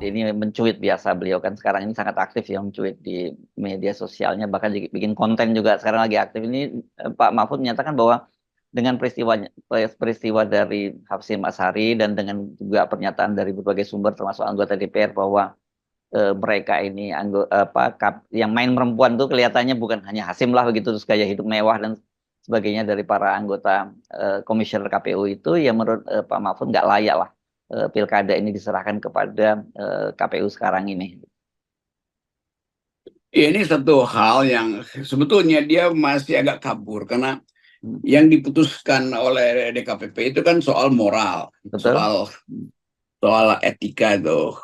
ini mencuit biasa, beliau kan sekarang ini sangat aktif ya mencuit di media sosialnya, bahkan bikin konten juga sekarang lagi aktif ini. Pak Mahfud menyatakan bahwa dengan peristiwa dari Hapsi Asyari dan dengan juga pernyataan dari berbagai sumber termasuk anggota DPR bahwa mereka ini yang main perempuan tuh kelihatannya bukan hanya Hasim lah begitu, terus gaya hidup mewah dan sebagainya dari para anggota komisioner KPU itu, ya menurut Pak Mahfud nggak layak lah pilkada ini diserahkan kepada KPU sekarang ini. Ya, ini satu hal yang sebetulnya dia masih agak kabur karena yang diputuskan oleh DKPP itu kan soal moral, Betul. soal etika tuh.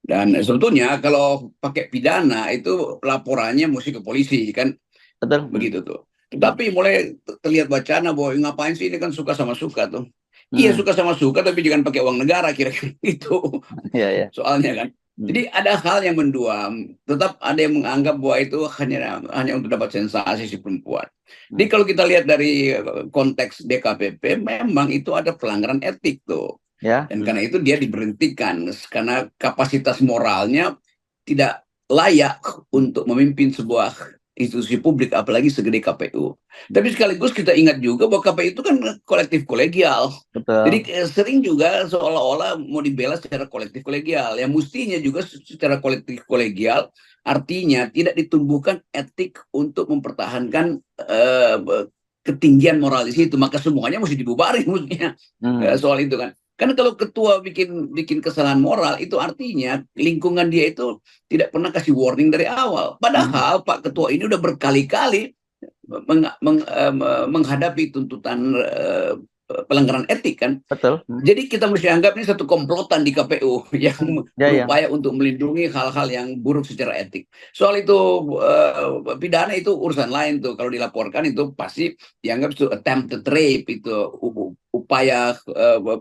Dan sebetulnya kalau pakai pidana itu laporannya mesti ke polisi kan, Betul. begitu tuh. Tetapi mulai terlihat wacana bahwa ngapain sih ini kan suka sama suka tuh. Iya suka sama suka tapi jangan pakai uang negara kira-kira gitu. Iya, iya. Soalnya kan. Jadi ada hal yang menduam. Tetap ada yang menganggap bahwa itu hanya untuk dapat sensasi si perempuan. Jadi kalau kita lihat dari konteks DKPP, memang itu ada pelanggaran etik tuh. Ya. Dan karena itu dia diberhentikan karena kapasitas moralnya tidak layak untuk memimpin sebuah institusi publik, apalagi segede KPU. Tapi sekaligus kita ingat juga bahwa KPU itu kan kolektif kolegial. Betul. Jadi sering juga seolah-olah mau dibela secara kolektif kolegial. Yang mestinya juga secara kolektif kolegial artinya tidak ditumbuhkan etik untuk mempertahankan ketinggian moral di situ. Maka semuanya mesti dibubarin maksudnya soal itu kan. Karena kalau ketua bikin kesalahan moral itu artinya lingkungan dia itu tidak pernah kasih warning dari awal. Padahal Pak Ketua ini udah berkali-kali menghadapi tuntutan pelanggaran etik kan. Betul. Jadi kita mesti anggap ini satu komplotan di KPU yang berupaya untuk melindungi hal-hal yang buruk secara etik. Soal itu pidana itu urusan lain tuh. Kalau dilaporkan itu pasti dianggap itu attempted rape, itu upaya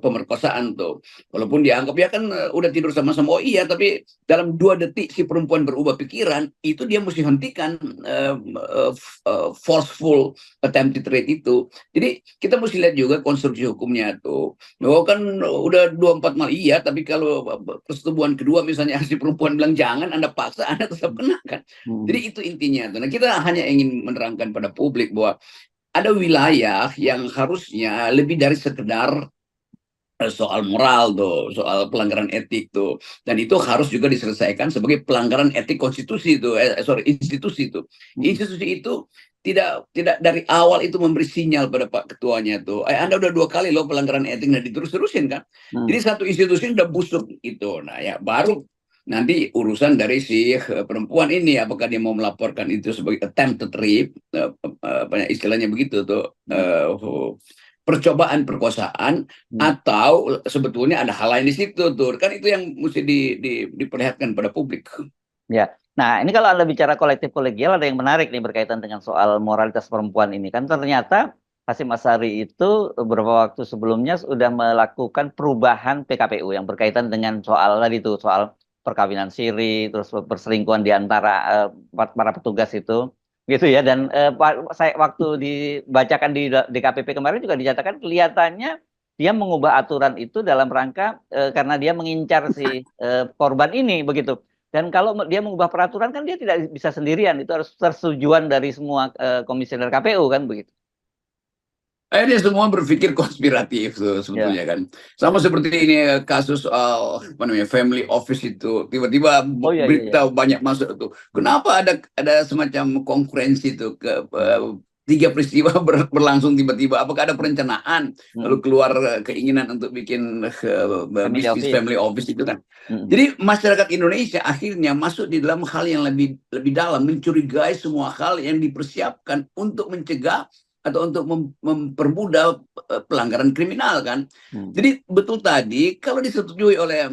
pemerkosaan tuh. Walaupun dianggap ya kan udah tidur sama-sama, oh iya, tapi dalam 2 detik si perempuan berubah pikiran, itu dia mesti hentikan forceful attempted rape itu. Jadi kita mesti lihat juga konstruksi hukumnya tuh. Oh kan udah 24 mal iya, tapi kalau persetubuhan kedua misalnya si perempuan bilang jangan, Anda paksa, Anda tetap kena kan. Jadi itu intinya tuh. Nah, kita hanya ingin menerangkan pada publik bahwa ada wilayah yang harusnya lebih dari sekedar soal moral tuh, soal pelanggaran etik tuh, dan itu harus juga diselesaikan sebagai pelanggaran etik konstitusi itu, institusi itu. Institusi itu tidak dari awal itu memberi sinyal pada Pak Ketuanya tuh, Anda udah 2 kali loh pelanggaran etik, nah diterus-terusin kan. Jadi satu institusi udah busuk itu, nah ya baru nanti urusan dari si perempuan ini, apakah dia mau melaporkan itu sebagai attempted rape, istilahnya begitu tuh, percobaan perkosaan, atau sebetulnya ada hal lain di situ tuh. Kan itu yang mesti diperlihatkan pada publik. Ya. Nah, ini kalau Anda bicara kolektif kolegial, ada yang menarik nih berkaitan dengan soal moralitas perempuan ini. Kan ternyata Hasyim Asyari itu beberapa waktu sebelumnya sudah melakukan perubahan PKPU yang berkaitan dengan soal tadi itu, soal perkawinan siri, terus perselingkuhan di antara para petugas itu, gitu ya. Dan saya waktu dibacakan di DKPP kemarin juga dinyatakan kelihatannya dia mengubah aturan itu dalam rangka karena dia mengincar si korban ini begitu. Dan kalau dia mengubah peraturan kan dia tidak bisa sendirian, itu harus persetujuan dari semua komisioner KPU kan begitu. Ini semua berpikir konspiratif tuh sebetulnya kan. Sama seperti ini kasus apa namanya family office itu, tiba-tiba berita banyak masuk tuh. Kenapa ada semacam konkurensi tuh ke 3 peristiwa berlangsung tiba-tiba? Apakah ada perencanaan lalu keluar keinginan untuk bikin bisnis family office itu kan? Jadi masyarakat Indonesia akhirnya masuk di dalam hal yang lebih dalam, mencurigai semua hal yang dipersiapkan untuk mencegah atau untuk mempermudah pelanggaran kriminal kan. Jadi betul tadi kalau disetujui oleh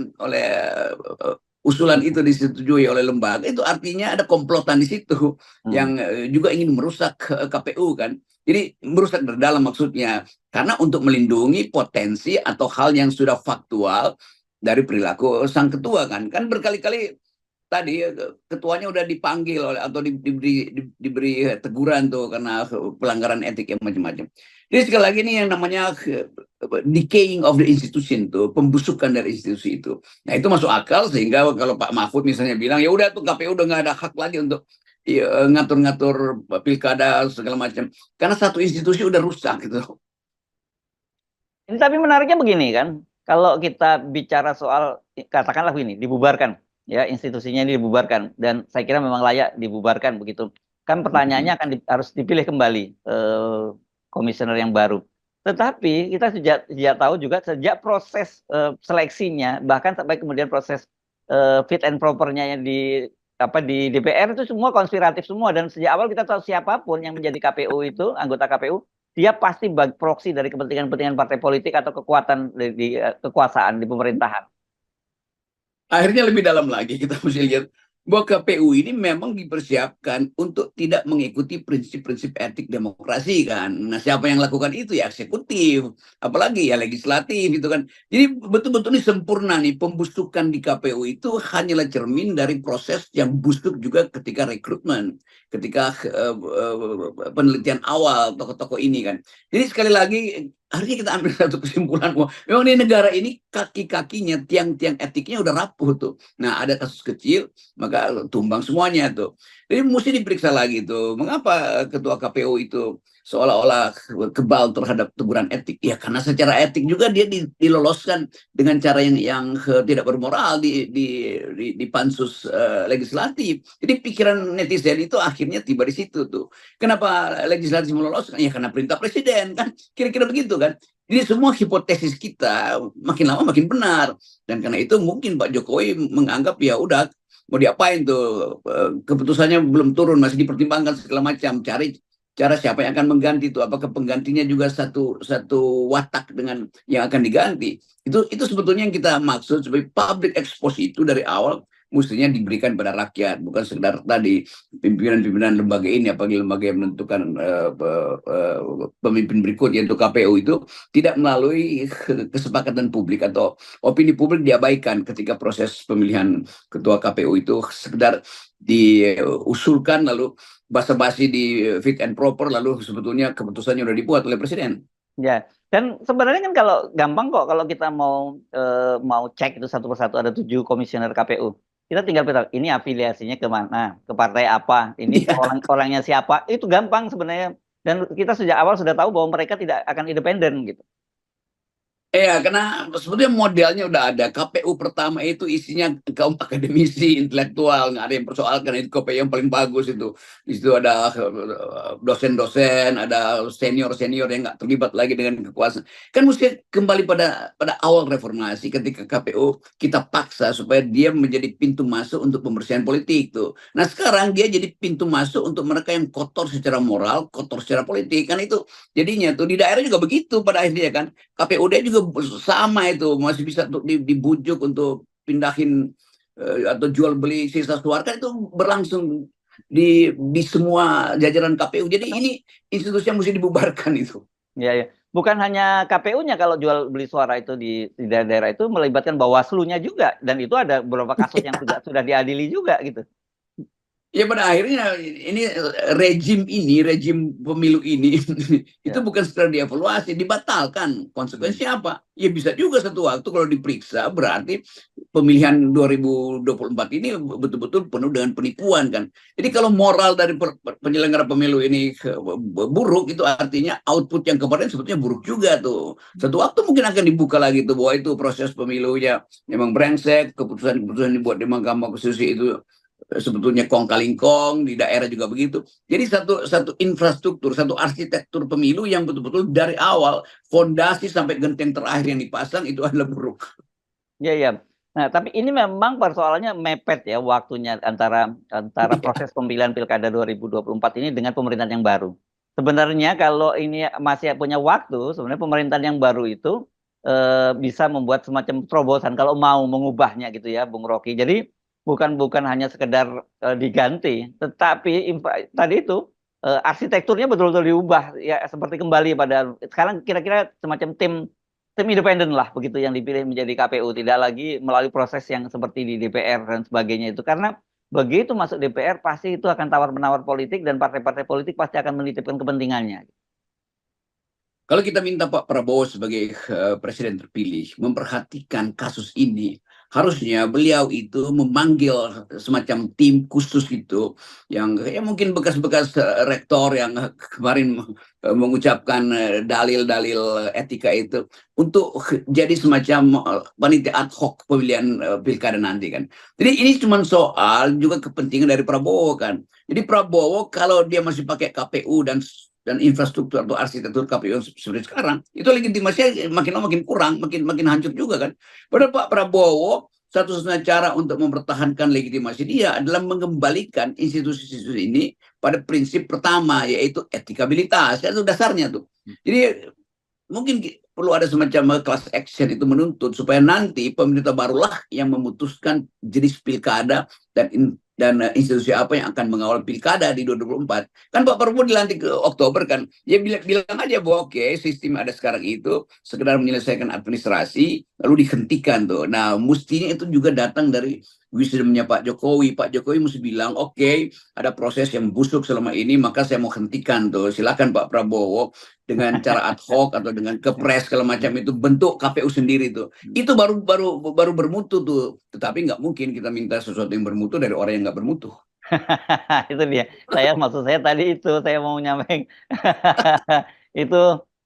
usulan itu disetujui oleh lembaga, itu artinya ada komplotan di situ yang juga ingin merusak KPU kan. Jadi merusak dari dalam maksudnya, karena untuk melindungi potensi atau hal yang sudah faktual dari perilaku sang ketua kan. Kan berkali-kali tadi ketuanya udah dipanggil oleh atau diberi teguran tuh karena pelanggaran etik yang macam-macam. Jadi sekali lagi ini yang namanya decaying of the institution tuh, pembusukan dari institusi itu. Nah itu masuk akal sehingga kalau Pak Mahfud misalnya bilang ya udah tuh KPU udah nggak ada hak lagi untuk ngatur-ngatur pilkada segala macam karena satu institusi udah rusak gitu. Ini tapi menariknya begini kan, kalau kita bicara soal katakanlah begini, dibubarkan, ya institusinya ini dibubarkan, dan saya kira memang layak dibubarkan begitu. Kan pertanyaannya akan harus dipilih kembali komisioner yang baru. Tetapi kita sejak tahu juga sejak proses seleksinya, bahkan sampai kemudian proses fit and propernya yang di DPR itu semua konspiratif semua, dan sejak awal kita tahu siapapun yang menjadi KPU itu anggota KPU dia pasti proksi dari kepentingan-kepentingan partai politik atau kekuatan kekuasaan di pemerintahan. Akhirnya lebih dalam lagi kita mesti lihat bahwa KPU ini memang dipersiapkan untuk tidak mengikuti prinsip-prinsip etik demokrasi kan. Nah, siapa yang lakukan itu ya eksekutif, apalagi ya legislatif gitu kan. Jadi betul-betul ini sempurna nih pembusukan di KPU itu hanyalah cermin dari proses yang busuk juga ketika rekrutmen, ketika penelitian awal tokoh-tokoh ini kan. Jadi sekali lagi harusnya kita ambil satu kesimpulan bahwa memang di negara ini kaki-kakinya, tiang-tiang etiknya udah rapuh tuh. Nah, ada kasus kecil, maka tumbang semuanya tuh. Jadi mesti diperiksa lagi tuh, mengapa ketua KPU itu seolah-olah kebal terhadap teguran etik? Ya karena secara etik juga dia diloloskan dengan cara yang tidak bermoral di pansus legislatif. Jadi pikiran netizen itu akhirnya tiba di situ tuh. Kenapa legislatif meloloskan? Ya karena perintah presiden kan, kira-kira begitu kan. Jadi semua hipotesis kita makin lama makin benar, dan karena itu mungkin Pak Jokowi menganggap ya udah mau diapain tuh, keputusannya belum turun masih dipertimbangkan segala macam, cari cara siapa yang akan mengganti itu, apakah penggantinya juga satu watak dengan yang akan diganti. Itu sebetulnya yang kita maksud sebagai public expose itu dari awal mestinya diberikan pada rakyat, bukan sekedar tadi pimpinan-pimpinan lembaga ini, apalagi lembaga yang menentukan pemimpin berikutnya untuk KPU itu tidak melalui kesepakatan publik atau opini publik diabaikan ketika proses pemilihan ketua KPU itu sekedar diusulkan lalu basa-basi di fit and proper lalu sebetulnya keputusannya sudah dibuat oleh presiden. Ya, dan sebenarnya kan kalau gampang kok kalau kita mau cek itu satu persatu ada 7 komisioner KPU. Kita tinggal bilang ini afiliasinya kemana, ke partai apa, ini Ya. orangnya siapa, itu gampang sebenarnya. Dan kita sejak awal sudah tahu bahwa mereka tidak akan independen gitu. Iya, karena sebetulnya modelnya udah ada. KPU pertama itu isinya kaum akademisi, intelektual, nggak ada yang persoalkan itu KPU yang paling bagus itu. Di situ ada dosen-dosen, ada senior-senior yang nggak terlibat lagi dengan kekuasaan. Kan mesti kembali pada awal reformasi ketika KPU kita paksa supaya dia menjadi pintu masuk untuk pembersihan politik tuh. Nah sekarang dia jadi pintu masuk untuk mereka yang kotor secara moral, kotor secara politik. Kan itu jadinya tuh di daerah juga begitu pada akhirnya kan. KPUD juga sama itu masih bisa dibujuk untuk pindahin atau jual beli sisa suara kan itu berlangsung di semua jajaran KPU. Jadi ini institusi yang mesti dibubarkan itu. Ya, ya. Bukan hanya KPU-nya kalau jual beli suara itu di daerah-daerah itu melibatkan Bawaslu-nya juga, dan itu ada beberapa kasus yang sudah diadili juga gitu. Ya pada akhirnya ini rejim pemilu ini itu Ya. bukan sekedar dievaluasi, dibatalkan. Konsekuensinya apa? Ya bisa juga satu waktu kalau diperiksa berarti pemilihan 2024 ini betul-betul penuh dengan penipuan kan. Jadi kalau moral dari penyelenggara pemilu ini buruk itu artinya output yang kemarin sebetulnya buruk juga tuh. Satu waktu mungkin akan dibuka lagi tuh bahwa itu proses pemilunya memang brengsek, keputusan-keputusan dibuat di Mahkamah Konstitusi itu sebetulnya kong kaling kong di daerah juga begitu. Jadi satu infrastruktur, satu arsitektur pemilu yang betul-betul dari awal fondasi sampai genteng terakhir yang dipasang itu adalah buruk. Ya, ya. Nah, tapi ini memang persoalannya mepet ya waktunya antara proses pemilihan Pilkada 2024 ini dengan pemerintahan yang baru. Sebenarnya kalau ini masih punya waktu, sebenarnya pemerintahan yang baru itu bisa membuat semacam terobosan kalau mau mengubahnya gitu ya, Bung Rocky. Jadi bukan hanya sekedar diganti, tetapi tadi itu arsitekturnya betul-betul diubah ya seperti kembali pada sekarang kira-kira semacam tim tim independen lah begitu yang dipilih menjadi KPU, tidak lagi melalui proses yang seperti di DPR dan sebagainya itu, karena begitu masuk DPR pasti itu akan tawar-menawar politik dan partai-partai politik pasti akan menitipkan kepentingannya. Kalau kita minta Pak Prabowo sebagai presiden terpilih memperhatikan kasus ini, harusnya beliau itu memanggil semacam tim khusus itu yang ya mungkin bekas-bekas rektor yang kemarin mengucapkan dalil-dalil etika itu untuk jadi semacam panitia ad hoc pemilihan pilkada nanti kan. Jadi ini cuma soal juga kepentingan dari Prabowo kan. Jadi Prabowo kalau dia masih pakai KPU dan infrastruktur atau arsitektur KPU seperti sekarang, itu legitimasinya makin lama makin kurang, makin hancur juga kan. Padahal Pak Prabowo satu-satunya cara untuk mempertahankan legitimasi dia adalah mengembalikan institusi-institusi ini pada prinsip pertama, yaitu etikabilitas. Itu dasarnya tuh. Jadi mungkin perlu ada semacam class action itu menuntut supaya nanti pemerintah barulah yang memutuskan jenis pilkada dan institusi apa yang akan mengawal pilkada di 2024. Kan Pak Prabowo dilantik ke Oktober kan, ya bilang aja bahwa oke, sistem ada sekarang itu sekedar menyelesaikan administrasi lalu dihentikan tuh. Nah, mestinya itu juga datang dari wisdomnya Pak Jokowi. Pak Jokowi mesti bilang oke, ada proses yang busuk selama ini, maka saya mau hentikan tuh. Silakan Pak Prabowo dengan cara ad hoc atau dengan kepres segala macam itu bentuk KPU sendiri tuh. Itu baru bermutu tuh. Tetapi nggak mungkin kita minta sesuatu yang bermutu dari orang yang nggak bermutu. Itu dia. Maksud saya tadi itu saya mau nyampein itu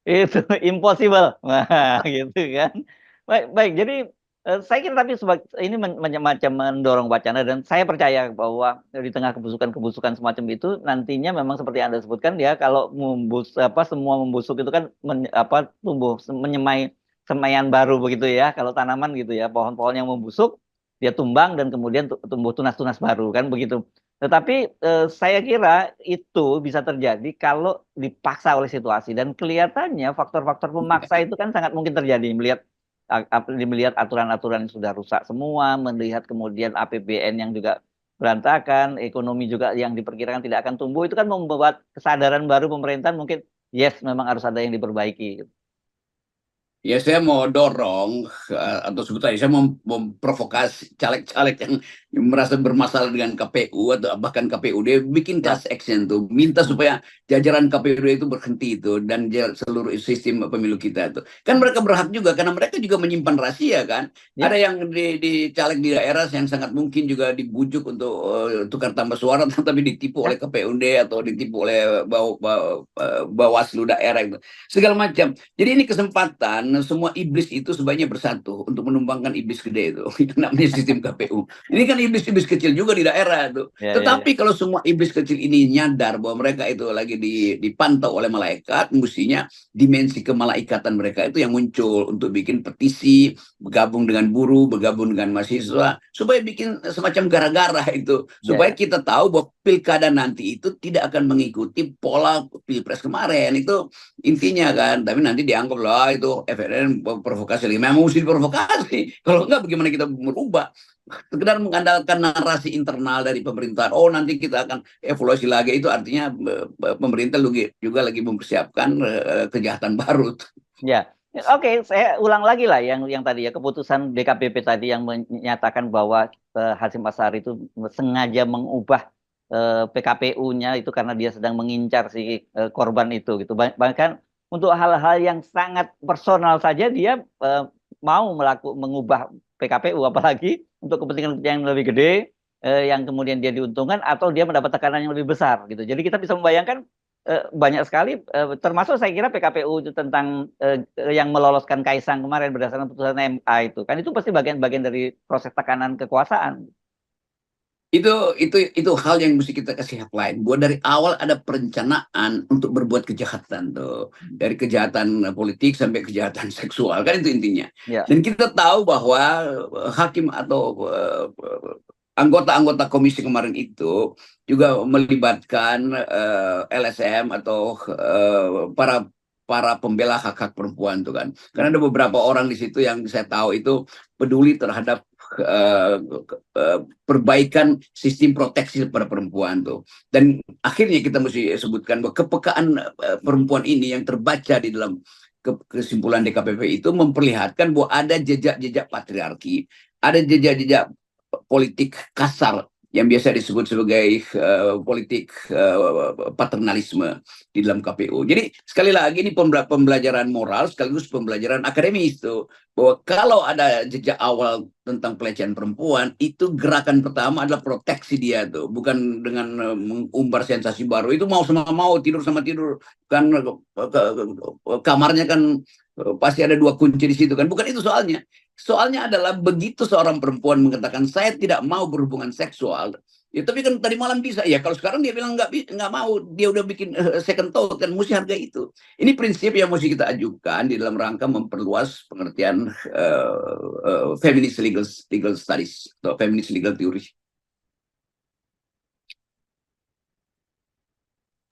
itu impossible. Nah, gitu kan. Baik, baik. Jadi saya kira tapi ini macam mendorong wacana dan saya percaya bahwa di tengah kebusukan-kebusukan semacam itu nantinya memang seperti Anda sebutkan ya kalau semua membusuk itu kan tumbuh menyemai semaian baru begitu ya. Kalau tanaman gitu ya, pohon-pohon yang membusuk dia tumbang dan kemudian tumbuh tunas-tunas baru kan begitu. Tetapi saya kira itu bisa terjadi kalau dipaksa oleh situasi dan kelihatannya faktor-faktor pemaksa itu kan sangat mungkin terjadi melihat aturan-aturan yang sudah rusak semua, melihat kemudian APBN yang juga berantakan, ekonomi juga yang diperkirakan tidak akan tumbuh, itu kan membuat kesadaran baru pemerintahan mungkin yes memang harus ada yang diperbaiki. Ya saya mau dorong atau sebetulnya saya mau memprovokasi caleg-caleg yang merasa bermasalah dengan KPU atau bahkan KPUD bikin class action tuh, minta supaya jajaran KPUD itu berhenti itu dan seluruh sistem pemilu kita tuh. Kan mereka berhak juga karena mereka juga menyimpan rahasia kan. Ada yang di caleg di daerah yang sangat mungkin juga dibujuk untuk tukar tambah suara tapi ditipu oleh KPUD atau ditipu oleh Bawaslu daerah itu. Segala macam. Jadi ini kesempatan semua iblis itu sebaiknya bersatu untuk menumbangkan iblis gede itu. Itu namanya sistem KPU. Ini kan iblis-iblis kecil juga di daerah itu. Tetapi kalau semua iblis kecil ini nyadar bahwa mereka itu lagi dipantau oleh malaikat, mestinya dimensi kemalaikatan mereka itu yang muncul untuk bikin petisi, bergabung dengan buruh, bergabung dengan mahasiswa, supaya bikin semacam gara-gara itu. Supaya kita tahu bahwa pilkada nanti itu tidak akan mengikuti pola pilpres kemarin. Itu intinya kan. Tapi nanti dianggap lah itu FNN provokasi lagi. Memang mesti diprovokasi. Kalau enggak bagaimana kita merubah? Sekedar mengandalkan narasi internal dari pemerintahan. Oh nanti kita akan evaluasi lagi. Itu artinya pemerintah juga lagi mempersiapkan kejahatan baru. Ya, oke, saya ulang lagi lah yang tadi ya keputusan DKPP tadi yang menyatakan bahwa Hasyim Asyari itu sengaja mengubah PKPU-nya itu karena dia sedang mengincar si korban itu gitu. Bahkan untuk hal-hal yang sangat personal saja dia mau mengubah PKPU, apalagi untuk kepentingan yang lebih gede yang kemudian dia diuntungkan atau dia mendapat tekanan yang lebih besar gitu. Jadi kita bisa membayangkan banyak sekali termasuk saya kira PKPU itu tentang yang meloloskan Kaisang kemarin berdasarkan putusan MA itu kan itu pasti bagian dari proses tekanan kekuasaan. Itu hal yang mesti kita kasih headline. Buat dari awal ada perencanaan untuk berbuat kejahatan tuh. Dari kejahatan politik sampai kejahatan seksual. Kan itu intinya. Ya. Dan kita tahu bahwa hakim atau anggota-anggota komisi kemarin itu juga melibatkan LSM atau para pembela hak-hak perempuan tuh kan. Karena ada beberapa orang di situ yang saya tahu itu peduli terhadap perbaikan sistem proteksi pada perempuan tuh. Dan akhirnya kita mesti sebutkan bahwa kepekaan perempuan ini yang terbaca di dalam kesimpulan DKPP itu memperlihatkan bahwa ada jejak-jejak patriarki, ada jejak-jejak politik kasar yang biasa disebut sebagai politik paternalisme di dalam KPU. Jadi sekali lagi ini pembelajaran moral sekaligus pembelajaran akademis tuh, bahwa kalau ada jejak awal tentang pelecehan perempuan, itu gerakan pertama adalah proteksi dia tuh, bukan dengan mengumbar sensasi baru. Itu mau sama mau, tidur sama tidur, kan kamarnya kan pasti ada 2 kunci di situ kan. Bukan itu soalnya. Soalnya adalah begitu seorang perempuan mengatakan saya tidak mau berhubungan seksual, ya tapi kan tadi malam bisa. Ya kalau sekarang dia bilang nggak mau, dia udah bikin second thought, kan mesti hargai itu. Ini prinsip yang mesti kita ajukan di dalam rangka memperluas pengertian feminist legal studies atau feminist legal theory.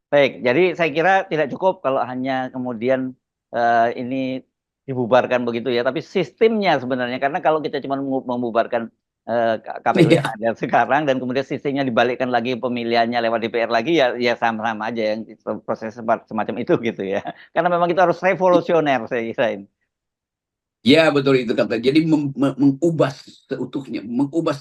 Baik, jadi saya kira tidak cukup kalau hanya kemudian ini dibubarkan begitu ya, tapi sistemnya sebenarnya, karena kalau kita cuma membubarkan KPU yang ada sekarang dan kemudian sistemnya dibalikkan lagi pemilihannya lewat DPR lagi, ya sama-sama aja yang proses semacam itu gitu ya. Karena memang itu harus revolusioner saya kira ini. Ya betul itu kata. Jadi mengubah seutuhnya, mengubah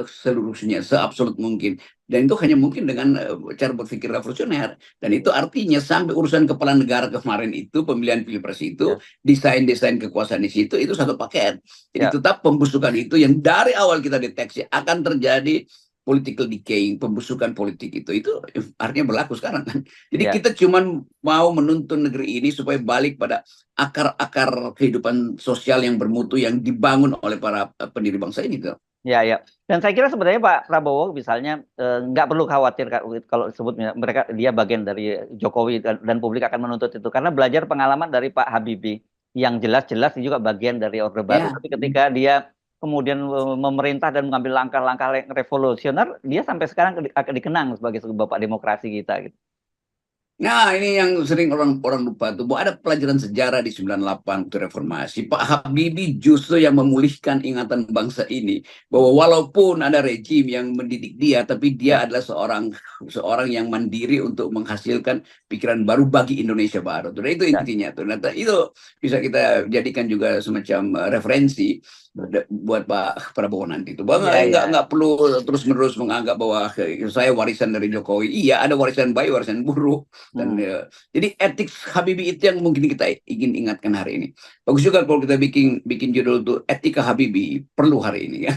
seluruhnya, seabsolut mungkin. Dan itu hanya mungkin dengan cara berpikir revolusioner. Dan itu artinya sampai urusan kepala negara kemarin itu, pemilihan pilpres itu, desain-desain kekuasaan di situ, itu satu paket. Jadi tetap pembusukan itu yang dari awal kita deteksi akan terjadi political decay, pembusukan politik itu artinya berlaku sekarang kan. Jadi kita cuma mau menuntun negeri ini supaya balik pada akar-akar kehidupan sosial yang bermutu yang dibangun oleh para pendiri bangsa ini tuh. Ya, ya. Dan saya kira sebenarnya Pak Prabowo misalnya nggak perlu khawatir kalau disebut mereka dia bagian dari Jokowi dan publik akan menuntut itu karena belajar pengalaman dari Pak Habibie yang jelas-jelas juga bagian dari Orde Baru. Tapi ketika dia kemudian memerintah dan mengambil langkah-langkah revolusioner, dia sampai sekarang akan dikenang sebagai bapak demokrasi kita gitu. Nah, ini yang sering orang lupa tuh, bahwa ada pelajaran sejarah di 98 waktu reformasi. Pak Habibie justru yang memulihkan ingatan bangsa ini, bahwa walaupun ada rejim yang mendidik dia, tapi dia adalah seorang yang mandiri untuk menghasilkan pikiran baru bagi Indonesia baru. Nah, itu intinya tuh. Nah, itu bisa kita jadikan juga semacam referensi buat Pak Prabowo nanti itu, bahwa nggak perlu terus-menerus menganggap bahwa saya warisan dari Jokowi. Iya, ada warisan baik, warisan buruk. Dan jadi etik Habibie itu yang mungkin kita ingin ingatkan hari ini. Bagus juga kalau kita bikin judul tuh etika Habibie perlu hari ini ya.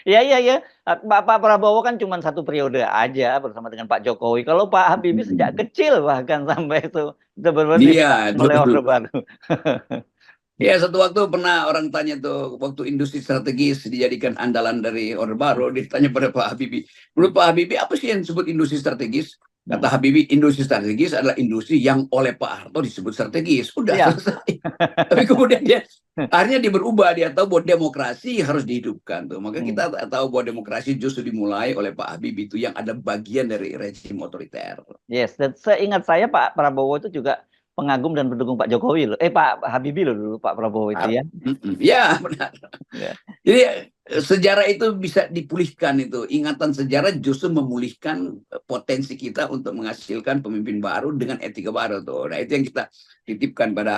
Ya. Pak Prabowo kan cuma 1 periode aja bersama dengan Pak Jokowi. Kalau Pak Habibie sejak kecil bahkan sampai itu benar-benar oleh Orde Baru. Ya, satu waktu pernah orang tanya tuh, waktu industri strategis dijadikan andalan dari Orde Baru, ditanya pada Pak Habibie, menurut Pak Habibie apa sih yang disebut industri strategis? Kata Habibie, industri strategis adalah industri yang oleh Pak Harto disebut strategis. Udah selesai. Tapi kemudian akhirnya dia berubah, dia tahu bahwa demokrasi harus dihidupkan tuh. Maka kita tahu bahwa demokrasi justru dimulai oleh Pak Habibie itu yang ada bagian dari rezim otoriter. Yes, dan seingat saya Pak Prabowo itu juga pengagum dan pendukung Pak Jokowi loh. Pak Habibie loh dulu Pak Prabowo itu ya. Ya, benar. Jadi sejarah itu bisa dipulihkan itu. Ingatan sejarah justru memulihkan potensi kita untuk menghasilkan pemimpin baru dengan etika baru tuh. Nah, itu yang kita titipkan pada